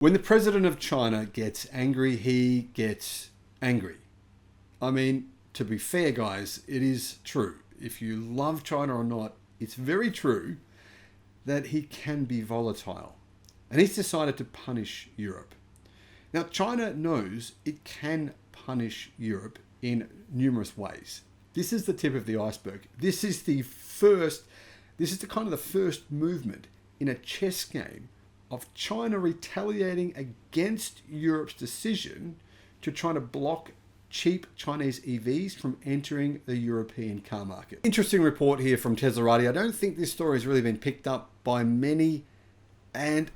When the president of China gets angry, he gets angry. I mean, to be fair, guys, it is true. If you love China or not, it's very true that he can be volatile. And he's decided to punish Europe. Now, China knows it can punish Europe in numerous ways. This is the tip of the iceberg. This is the first movement in a chess game of China retaliating against Europe's decision to try to block cheap Chinese EVs from entering the European car market. Interesting report here from Teslarati. I don't think this story has really been picked up by many, and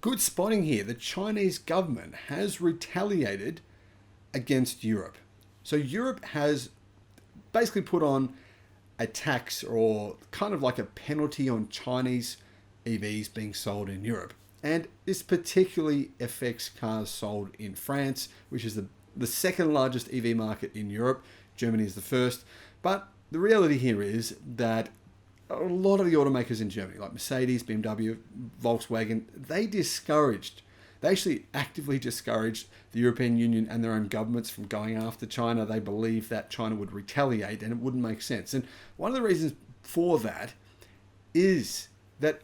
good spotting here. The Chinese government has retaliated against Europe. So Europe has basically put on a tax or kind of like a penalty on Chinese EVs being sold in Europe. And this particularly affects cars sold in France, which is the second largest EV market in Europe. Germany is the first. But the reality here is that a lot of the automakers in Germany, like Mercedes, BMW, Volkswagen, they actually actively discouraged the European Union and their own governments from going after China. They believe that China would retaliate and it wouldn't make sense. And one of the reasons for that is that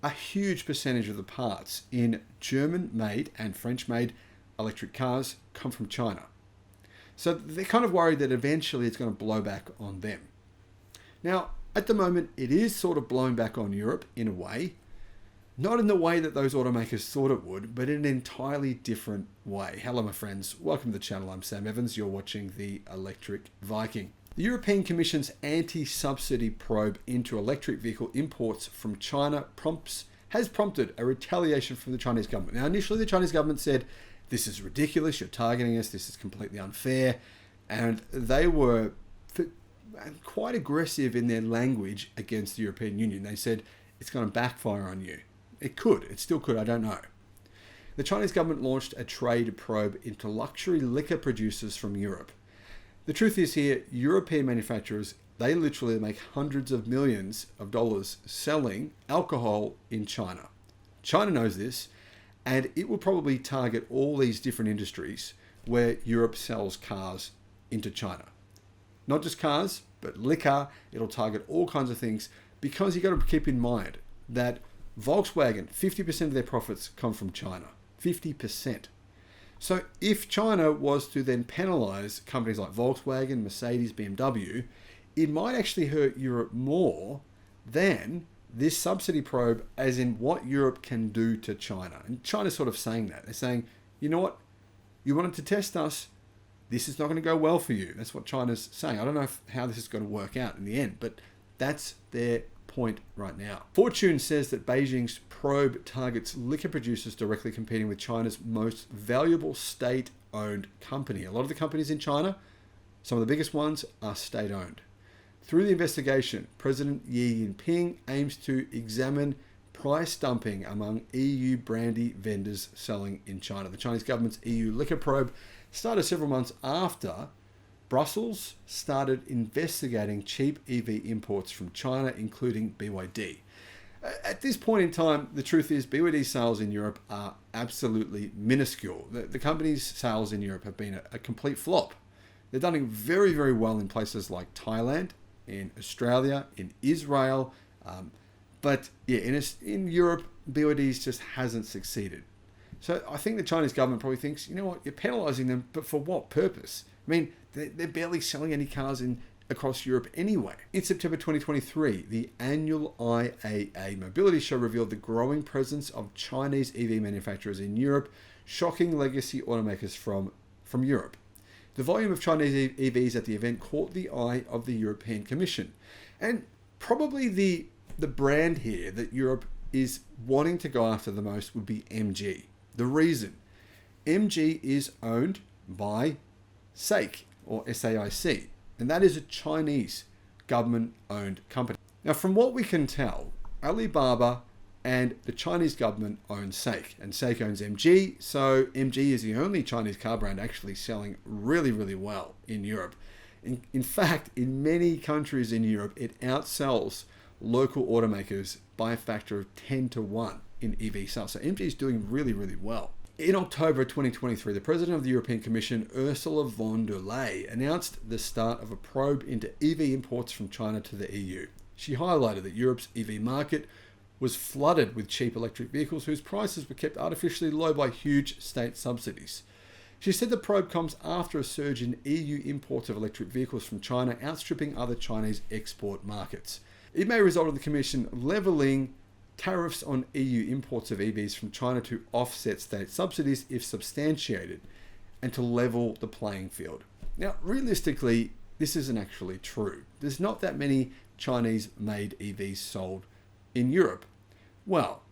a huge percentage of the parts in German-made and French-made electric cars come from China. So they're kind of worried that eventually it's going to blow back on them. Now, at the moment, it is sort of blowing back on Europe in a way. Not in the way that those automakers thought it would, but in an entirely different way. Hello, my friends. Welcome to the channel. I'm Sam Evans. You're watching the Electric Viking. The European Commission's anti-subsidy probe into electric vehicle imports from China has prompted a retaliation from the Chinese government. Now, initially, the Chinese government said, this is ridiculous. You're targeting us. This is completely unfair. And they were quite aggressive in their language against the European Union. They said, it's going to backfire on you. It could. It still could. I don't know. The Chinese government launched a trade probe into luxury liquor producers from Europe. The truth is here, European manufacturers, they literally make hundreds of millions of dollars selling alcohol in China. China knows this, and it will probably target all these different industries where Europe sells cars into China. Not just cars, but liquor. It'll target all kinds of things because you've got to keep in mind that Volkswagen, 50% of their profits come from China. 50%. So if China was to then penalize companies like Volkswagen, Mercedes, BMW, it might actually hurt Europe more than this subsidy probe, as in what Europe can do to China. And China's sort of saying that. They're saying, you know what? You wanted to test us. This is not going to go well for you. That's what China's saying. I don't know how this is going to work out in the end, but that's their point right now. Fortune says that Beijing's probe targets liquor producers directly competing with China's most valuable state-owned company. A lot of the companies in China, some of the biggest ones, are state-owned. Through the investigation, President Xi Jinping aims to examine price dumping among EU brandy vendors selling in China. The Chinese government's EU liquor probe started several months after Brussels started investigating cheap EV imports from China, including BYD. At this point in time, the truth is BYD sales in Europe are absolutely minuscule. The company's sales in Europe have been a complete flop. They're doing very, very well in places like Thailand, in Australia, in Israel. But yeah, in Europe, BYD just hasn't succeeded. So I think the Chinese government probably thinks, you know what, you're penalizing them, but for what purpose? I mean, they're barely selling any cars across Europe anyway. In September 2023, the annual IAA Mobility Show revealed the growing presence of Chinese EV manufacturers in Europe, shocking legacy automakers from Europe. The volume of Chinese EVs at the event caught the eye of the European Commission. And probably the brand here that Europe is wanting to go after the most would be MG. The reason, MG is owned by SAIC, or SAIC, and that is a Chinese government-owned company. Now, from what we can tell, Alibaba and the Chinese government owns SAIC, and SAIC owns MG, so MG is the only Chinese car brand actually selling really, really well in Europe. In fact, in many countries in Europe, it outsells local automakers by a factor of 10 to 1 in EV sales. So MG is doing really, really well. In October 2023, the President of the European Commission, Ursula von der Leyen, announced the start of a probe into EV imports from China to the EU. She highlighted that Europe's EV market was flooded with cheap electric vehicles whose prices were kept artificially low by huge state subsidies. She said the probe comes after a surge in EU imports of electric vehicles from China, outstripping other Chinese export markets. It may result in the Commission levelling tariffs on EU imports of EVs from China to offset state subsidies if substantiated and to level the playing field. Now, realistically, this isn't actually true. There's not that many Chinese-made EVs sold in Europe. Well,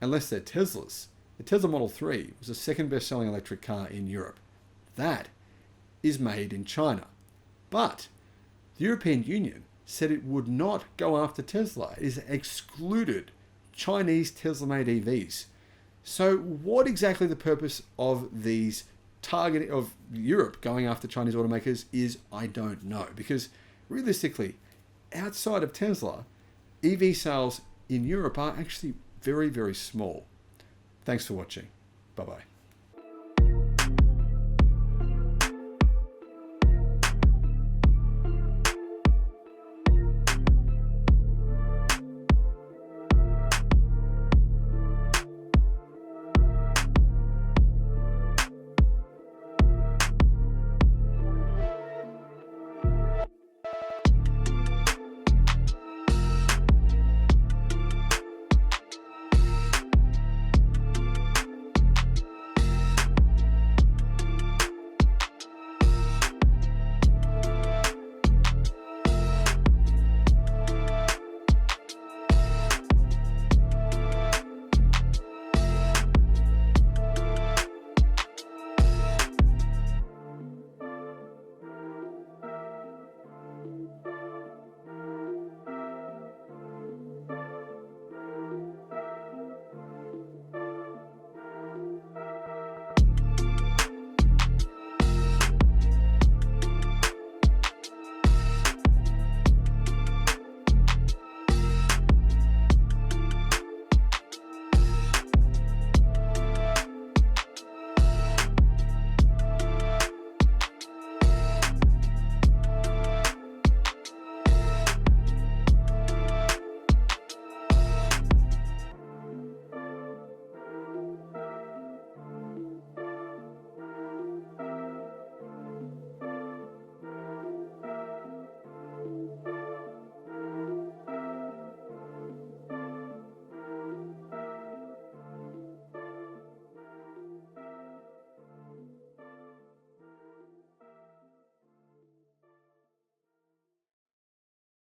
unless they're Teslas. The Tesla Model 3 was the second best-selling electric car in Europe. That is made in China. But the European Union said it would not go after Tesla. It is excluded Chinese Tesla-made EVs. So what exactly the purpose of these targeting of Europe going after Chinese automakers is, I don't know. Because realistically, outside of Tesla, EV sales in Europe are actually very, very small. Thanks for watching. Bye-bye.